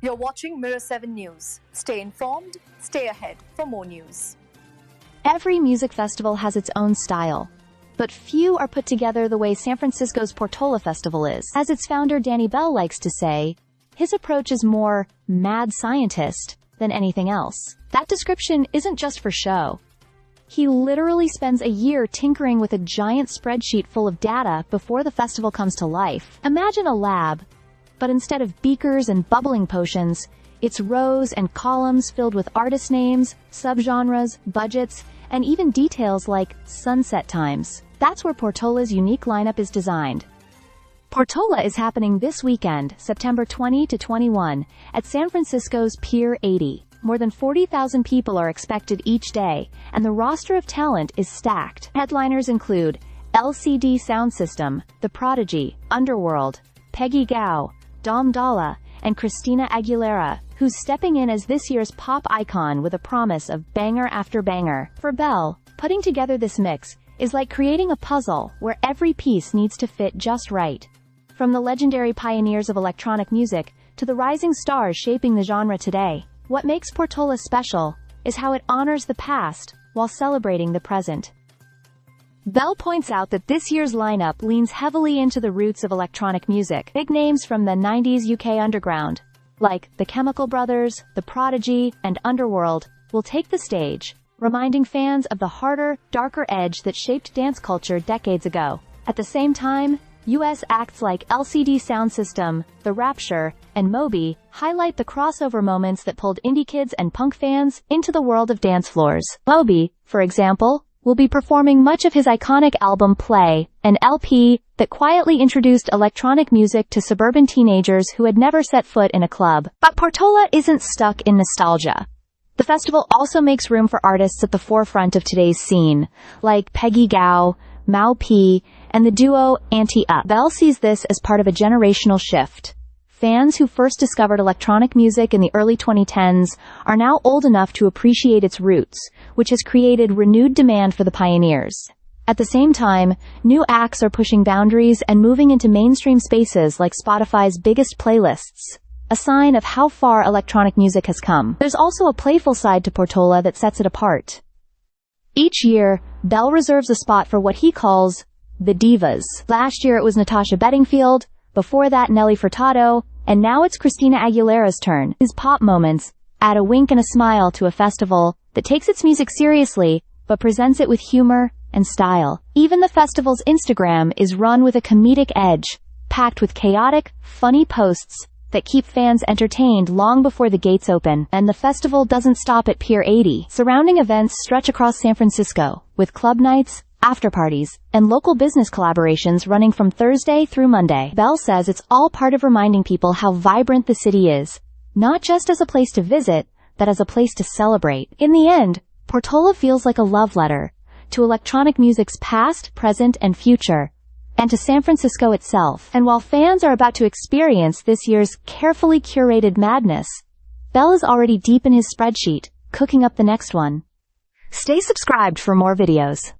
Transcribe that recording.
You're watching Mirror 7 News. Stay informed, stay ahead for more news. Every music festival has its own style, but few are put together the way San Francisco's Portola Festival is. As its founder Danny Bell likes to say, his approach is more mad scientist than anything else. That description isn't just for show. He literally spends a year tinkering with a giant spreadsheet full of data before the festival comes to life. Imagine a lab, but instead of beakers and bubbling potions, it's rows and columns filled with artist names, subgenres, budgets, and even details like sunset times. That's where Portola's unique lineup is designed. Portola is happening this weekend, September 20 to 21, at San Francisco's Pier 80. More than 40,000 people are expected each day, and the roster of talent is stacked. Headliners include LCD Sound System, The Prodigy, Underworld, Peggy Gou, Dom Dolla, and Christina Aguilera, who's stepping in as this year's pop icon with a promise of banger after banger. For Bell, putting together this mix is like creating a puzzle where every piece needs to fit just right. From the legendary pioneers of electronic music to the rising stars shaping the genre today, what makes Portola special is how it honors the past while celebrating the present. Bell points out that this year's lineup leans heavily into the roots of electronic music. Big names from the 90s UK underground, like The Chemical Brothers, The Prodigy, and Underworld, will take the stage, reminding fans of the harder, darker edge that shaped dance culture decades ago. At the same time, US acts like LCD Sound System, The Rapture, and Moby highlight the crossover moments that pulled indie kids and punk fans into the world of dance floors. Moby, for example, will be performing much of his iconic album Play, an LP that quietly introduced electronic music to suburban teenagers who had never set foot in a club. But Portola isn't stuck in nostalgia. The festival also makes room for artists at the forefront of today's scene, like Peggy Gou, Mau P, and the duo Anti-Up. Bell sees this as part of a generational shift. Fans who first discovered electronic music in the early 2010s are now old enough to appreciate its roots, which has created renewed demand for the pioneers. At the same time, new acts are pushing boundaries and moving into mainstream spaces like Spotify's biggest playlists, a sign of how far electronic music has come. There's also a playful side to Portola that sets it apart. Each year, Bell reserves a spot for what he calls the divas. Last year it was Natasha Bedingfield, before that Nelly Furtado, and now it's Christina Aguilera's turn. His pop moments add a wink and a smile to a festival that takes its music seriously, but presents it with humor and style. Even the festival's Instagram is run with a comedic edge, packed with chaotic, funny posts that keep fans entertained long before the gates open. And the festival doesn't stop at Pier 80. Surrounding events stretch across San Francisco, with club nights, after-parties, and local business collaborations running from Thursday through Monday. Bell says it's all part of reminding people how vibrant the city is, not just as a place to visit, but as a place to celebrate. In the end, Portola feels like a love letter to electronic music's past, present, and future, and to San Francisco itself. And while fans are about to experience this year's carefully curated madness, Bell is already deep in his spreadsheet, cooking up the next one. Stay subscribed for more videos.